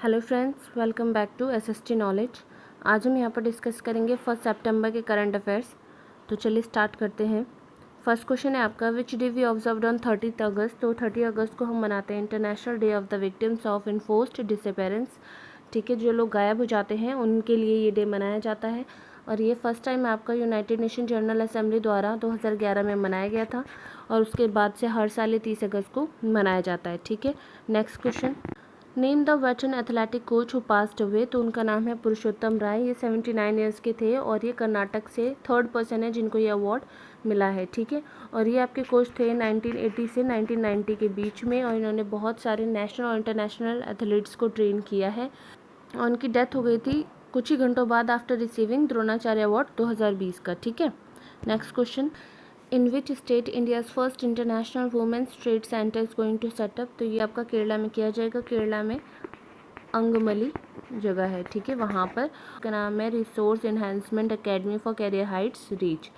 Hello friends, welcome back to SST knowledge. आज हम यहाँ पर डिस्कस करेंगे 1 सितंबर के करंट अफेयर्स। तो चलिए स्टार्ट करते हैं। फर्स्ट क्वेश्चन है आपका, which day we observed on 30 August. तो 30 अगस्त को हम मनाते हैं international day of the victims of enforced disappearance. ठीक है, जो लोग गायब हो जाते हैं उनके लिए ये डे मनाया जाता है। और ये फर्स्ट टाइम आपका यूनाइटेड नेशन जनरल असेंबली द्वारा 2011 में मनाया गया था और उसके बाद से हर साल ये 30 अगस्त को मनाया जाता है। ठीक है, next question, name the veteran athletic coach who passed away. तो उनका नाम है पुरुषोत्तम राय। ये 79 ईयर्स के थे और ये कर्नाटक से थर्ड पर्सन है जिनको ये अवार्ड मिला है। ठीक है, और ये आपके कोच थे 1980 से 1990 के बीच में और इन्होंने बहुत सारे नेशनल और इंटरनेशनल एथलीट्स को ट्रेन किया है। और उनकी डेथ हो गई थी कुछ ही घंटों बाद आफ्टर रिसीविंग द्रोणाचार्य अवार्ड 2020 का। ठीक है, next question, in which state India's first international women's trade center is going to set up. तो ये आपका केरला में किया जाएगा। केरला में अंगमली जगह है। ठीक है, वहाँ पर उसका नाम है resource enhancement academy for career heights reach.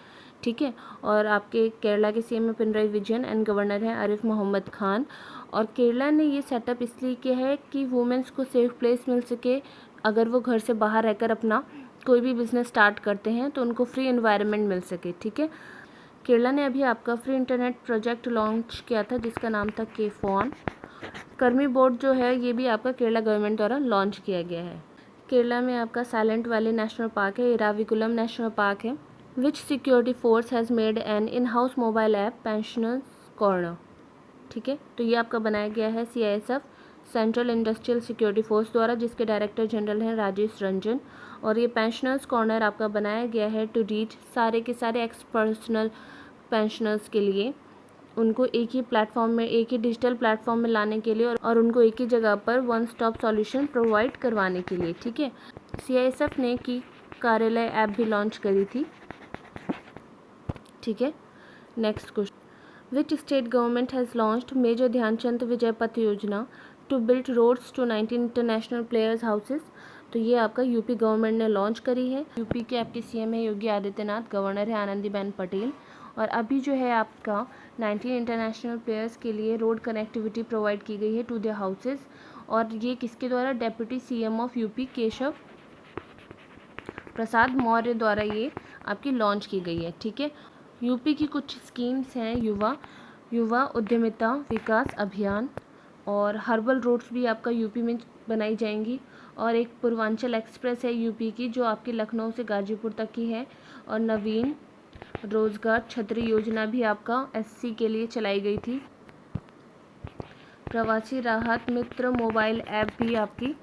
ठीक है, और आपके केरला के CM Pinarayi Vijayan and governor हैं आरिफ मोहम्मद खान। और केरला ने ये सेटअप इसलिए किया है कि वुमेन्स को सेफ प्लेस मिल सके। अगर वो घर से बाहर रहकर अपना कोई भी बिजनेस स्टार्ट करते हैं तो उनको फ्री एनवायरनमेंट मिल सके। ठीक है, केरला ने अभी आपका फ्री इंटरनेट प्रोजेक्ट लॉन्च किया था जिसका नाम था के-फोन। कर्मी बोर्ड जो है ये भी आपका केरला गवर्नमेंट द्वारा लॉन्च किया गया है। केरला में आपका साइलेंट वैली नेशनल पार्क है, इराविकुलम नेशनल पार्क है। Which security force has made an in house mobile app pensioners corner. ठीक है, तो ये आपका बनाया गया है CISF central industrial security force द्वारा, जिसके डायरेक्टर जनरल हैं राजेश रंजन। और ये पेंशनर्स कॉर्नर आपका बनाया गया है टू रीच सारे के सारे एक्स पर्सनल पेंशनर्स के लिए, उनको एक ही प्लेटफॉर्म में, एक ही डिजिटल प्लेटफॉर्म में लाने के लिए और उनको एक ही जगह पर वन स्टॉप सॉल्यूशन प्रोवाइड करवाने के लिए। ठीक है, CISF ने की कार्यालय ऐप भी लॉन्च करी थी। ठीक है, next question, which state government has launched major Dhyan Chand Vijay Path Yojana to build roads to 19 international players houses. तो ये आपका यूपी गवर्नमेंट ने लॉन्च करी है। यूपी के आपके CM है योगी आदित्यनाथ, गवर्नर है आनंदीबेन पटेल। और अभी जो है आपका 19 इंटरनेशनल प्लेयर्स के लिए रोड कनेक्टिविटी प्रोवाइड की गई है टू देयर हाउसेस। और ये किसके द्वारा, deputy CM of UP Keshav Prasad Maurya द्वारा ये आपकी लॉन्च की गई है। ठीक है, यूपी की कुछ स्कीम्स हैं, युवा उद्यमिता विकास अभियान, और हर्बल रोड्स भी आपका यूपी में बनाई जाएंगी। और एक पूर्वांचल एक्सप्रेस है यूपी की जो आपकी लखनऊ से गाजीपुर तक की है। और नवीन रोजगार छतरी योजना भी आपका SC के लिए चलाई गई थी। प्रवासी राहत मित्र मोबाइल ऐप भी आपकी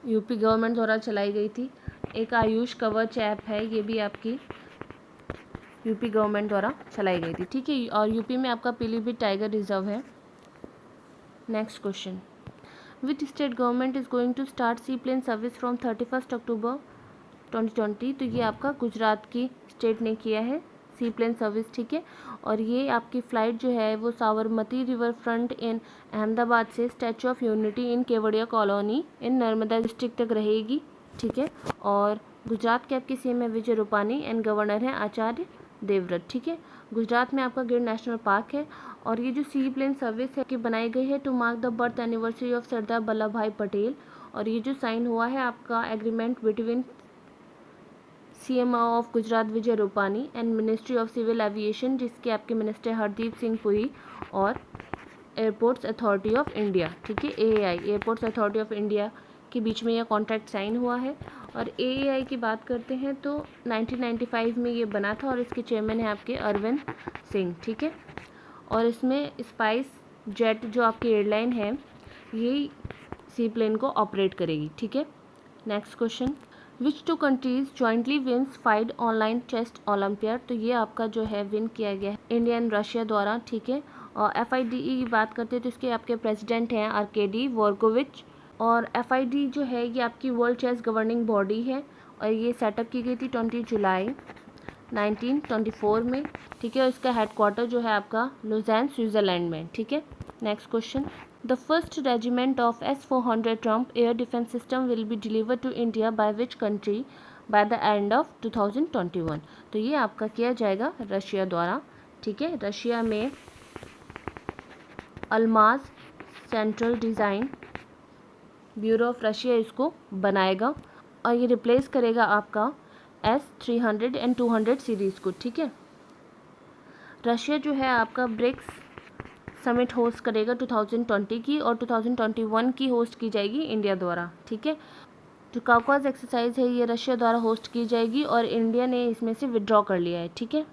यूपी गवर्नमेंट द्वारा चलाई गई थी। एक आयुष कवच ऐप है, ये भी आपकी यूपी गवर्नमेंट द्वारा चलाई गई थी। ठीक है, और यूपी में आपका पीलीभीत टाइगर रिजर्व है। Next question, which state government is going to start sea plane service from 31 October 2020। तो ये आपका गुजरात की स्टेट ने किया है सी प्लेन सर्विस। ठीक है, और ये आपकी फ़्लाइट जो है वो Sabarmati river front in Ahmedabad से statue of unity in Kevadia colony in Narmada district तक रहेगी। ठीक है, और गुजरात के आपके CM है विजय रूपानी एंड गवर्नर हैं आचार्य देवव्रत। ठीक है, गुजरात में आपका गिर नेशनल पार्क है। और ये जो सी प्लेन सर्विस है कि बनाई गई है to mark the birth anniversary of Sardar Vallabh Bhai Patel. और ये जो साइन हुआ है आपका agreement between CM of Gujarat Vijay Rupani and ministry of civil aviation, जिसके आपके मिनिस्टर हरदीप सिंह पुरी, और एयरपोर्ट्स अथॉरिटी ऑफ इंडिया। ठीक है, AAI airports authority of India के बीच में यह कॉन्ट्रैक्ट साइन हुआ है। और AAI की बात करते हैं तो 1995 में ये बना था और इसके चेयरमैन है आपके अरविंद सिंह। ठीक है, और इसमें स्पाइस जेट जो आपकी एयरलाइन है ये सी प्लेन को ऑपरेट करेगी। ठीक है, next question, which two countries jointly wins 5 online chess olympiad. तो ये आपका जो है विन किया गया है इंडिया एंड रशिया द्वारा। ठीक है, और FIDE की बात करते हैं तो इसके आपके प्रेसिडेंट हैं आर्केडी वोर्कोविच। और FID जो है ये आपकी वर्ल्ड चेस गवर्निंग बॉडी है और ये सेटअप की गई थी 20 जुलाई 1924 में। ठीक है, और इसका हेडक्वार्टर जो है आपका लुज़ैन स्विट्ज़रलैंड में। ठीक है, next question, the first regiment of S-400 Triumf air defence system will be deliver to India by which country by the end of 2021। तो ये आपका किया जाएगा रशिया द्वारा। ठीक है, रशिया में Almaz central design bureau of Russia इसको बनाएगा और ये रिप्लेस करेगा आपका S-300 एंड 200 सीरीज़ को, ठीक है। रशिया जो है आपका ब्रिक्स समिट होस्ट करेगा 2020 की, और 2021 की होस्ट की जाएगी इंडिया द्वारा, ठीक है। जो काउकास एक्सरसाइज है ये रशिया द्वारा होस्ट की जाएगी और इंडिया ने इसमें से विड्रॉ कर लिया है, ठीक है।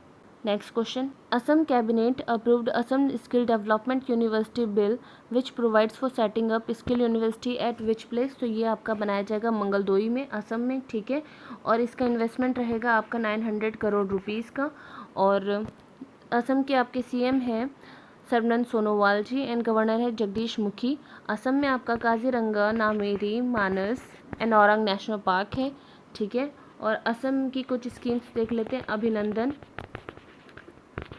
Next question, Assam cabinet approved Assam skill development university bill which provides for setting up skill university eight which place. तो ये आपका बनाया जाएगा मंगलदोई में, असम में, ठीक है। और इसका इन्वेस्टमेंट रहेगा आपका 900 करोड़ रुपीज़ का। और असम के आपके सीएम हैं सर्बानंद सोनोवाल जी एंड गवर्नर है जगदीश मुखी। असम में आपका काजीरंगा, नामेरी, मानस एंड औरंग नेशनल पार्क है, ठीक है। और असम की कुछ स्कीम्स देख लेते हैं, अभिनंदन,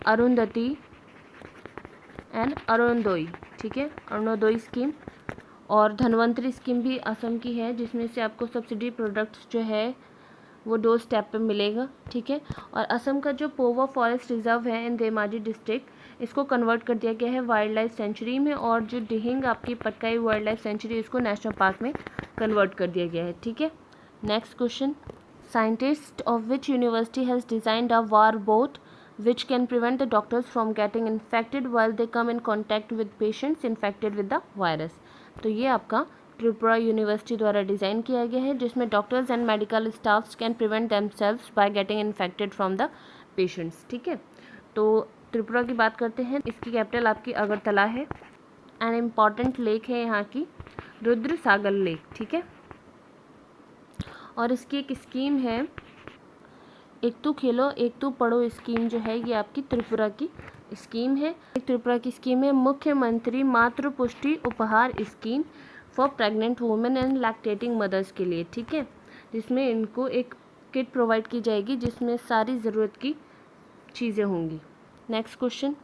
अरुंधति एंड अरुणोदय, ठीक है, अरुणोदय स्कीम। और धनवंतरी स्कीम भी असम की है, जिसमें से आपको सब्सिडी प्रोडक्ट्स जो है वो 2 स्टेप पे मिलेगा, ठीक है। और असम का जो पोवा फॉरेस्ट रिजर्व है इन धेमाजी डिस्ट्रिक्ट, इसको कन्वर्ट कर दिया गया है वाइल्ड लाइफ सेंचुरी में, और जो डिहिंग आपकी पटकाई वाइल्ड लाइफ सेंचुरी, इसको नेशनल पार्क में कन्वर्ट कर दिया गया है, ठीक है। Next question, scientist of which university has designed a war boat which can prevent the doctors from getting infected while they come in contact with patients infected with the virus। तो ये आपका Tripura university द्वारा design किया गया है, जिसमें doctors and medical staffs can prevent themselves by getting infected from the patients, ठीक है। तो त्रिपुरा की बात करते हैं, इसकी कैपिटल आपकी अगरतला है। एन इम्पॉर्टेंट लेक है यहाँ की रुद्र सागर लेक, ठीक है। और इसकी एक स्कीम है, एक तो खेलो एक तो पढ़ो स्कीम, जो है ये आपकी त्रिपुरा की स्कीम है। एक त्रिपुरा की स्कीम है मुख्यमंत्री मातृ पुष्टि उपहार scheme for pregnant women and lactating mothers के लिए, ठीक है, जिसमें इनको एक किट प्रोवाइड की जाएगी जिसमें सारी ज़रूरत की चीज़ें होंगी। Next question,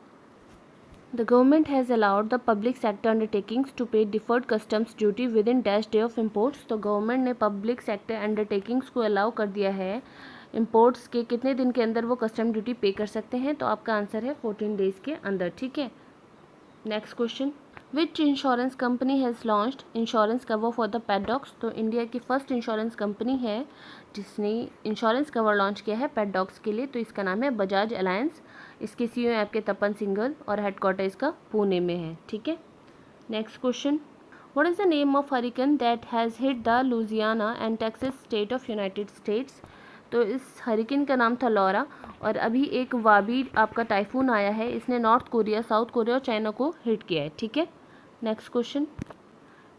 the government has allowed the public sector undertakings to pay deferred customs duty with in dash day of imports. तो गवर्नमेंट ने पब्लिक सेक्टर अंडरटेकिंग्स को अलाउ कर दिया है इम्पोर्ट्स के कितने दिन के अंदर वो कस्टम ड्यूटी पे कर सकते हैं। तो आपका आंसर है 14 डेज़ के अंदर, ठीक है। Next question, which insurance company has launched insurance cover for the pet dogs. तो इंडिया की फर्स्ट इंश्योरेंस कंपनी है जिसने इंश्योरेंस कवर लॉन्च किया है पेट डॉग्स के लिए, तो इसका नाम है बजाज अलायंस। इसके सीईओ है आपके तपन सिंघल और हेडक्वार्टर इसका पुणे में है, ठीक है। Next question, what is the name of hurricane that has hit the Louisiana and Texas state of United states. तो इस हरिकेन का नाम था लॉरा, और अभी एक वाबी आपका टाइफून आया है, इसने नॉर्थ कोरिया, साउथ कोरिया और चाइना को हिट किया है, ठीक है। Next question,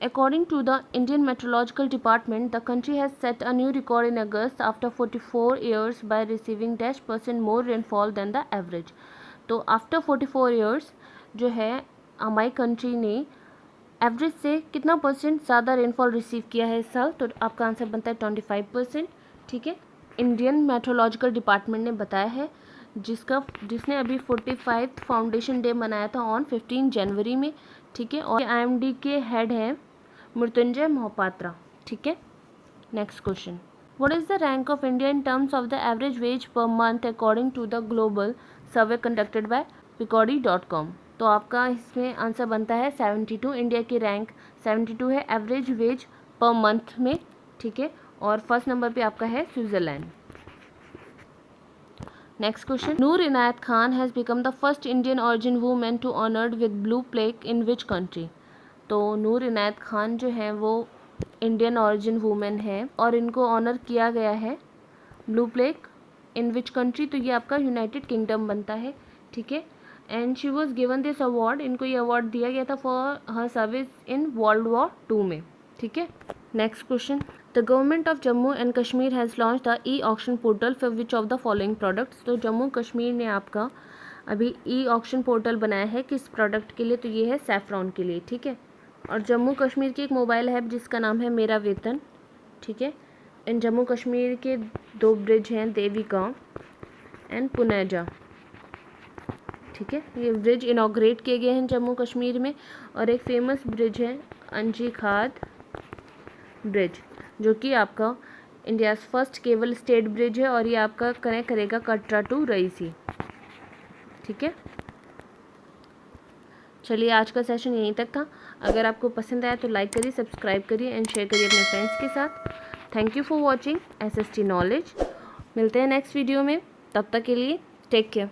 according to the Indian meteorological department the country has set a new record in August after 44 years by receiving -% more rainfall than the average. तो after 44 years जो है हमारी कंट्री ने एवरेज से कितना % ज़्यादा रेनफॉल रिसीव किया है इस साल। तो आपका आंसर बनता है 25%, ठीक है। इंडियन मेट्रोलॉजिकल डिपार्टमेंट ने बताया है, जिसने अभी 45th फाउंडेशन डे मनाया था ऑन 15 जनवरी में, ठीक है। और IMD के हेड हैं मृत्युंजय मोहपात्रा, ठीक है। Next question, what is the rank of India in terms of the average wage per month according to the global survey conducted by Peabody.com। तो आपका इसमें आंसर बनता है 72। इंडिया की रैंक 72 है एवरेज वेज पर मंथ में, ठीक है। और फर्स्ट नंबर पे आपका है Switzerland. Next question, Noor Inayat Khan has become the first Indian origin woman to honoured with blue plaque in which country. तो नूर इनायत खान जो है वो इंडियन ऑरिजिन वूमेन है और इनको ऑनर किया गया है blue plaque in which country. तो ये आपका यूनाइटेड किंगडम बनता है, ठीक है। And she was given this award, इनको ये अवार्ड दिया गया था for her service in world war 2 में, ठीक है। Next question, the government of Jammu and Kashmir has launch the e-auction portal for which of the following products. तो जम्मू कश्मीर ने आपका अभी ई-ऑक्शन पोर्टल बनाया है किस प्रोडक्ट के लिए, तो ये है सैफ्रॉन के लिए, ठीक है। और जम्मू कश्मीर की एक मोबाइल ऐप जिसका नाम है मेरा वेतन, ठीक है। इन जम्मू कश्मीर के 2 ब्रिज हैं, देविका एंड पुनेजा, ठीक है। ये ब्रिज इनॉग्रेट किए गए हैं जम्मू कश्मीर में। और एक फेमस ब्रिज है अंजी खाद ब्रिज, जो कि आपका India's first cable stayed bridge है और ये आपका कनेक्ट करेगा कटरा टू रईसी, ठीक है। चलिए आज का सेशन यहीं तक था। अगर आपको पसंद आया तो लाइक करिए, सब्सक्राइब करिए एंड शेयर करिए अपने फ्रेंड्स के साथ। Thank you for watching SST knowledge. मिलते हैं नेक्स्ट वीडियो में, तब तक के लिए टेक केयर।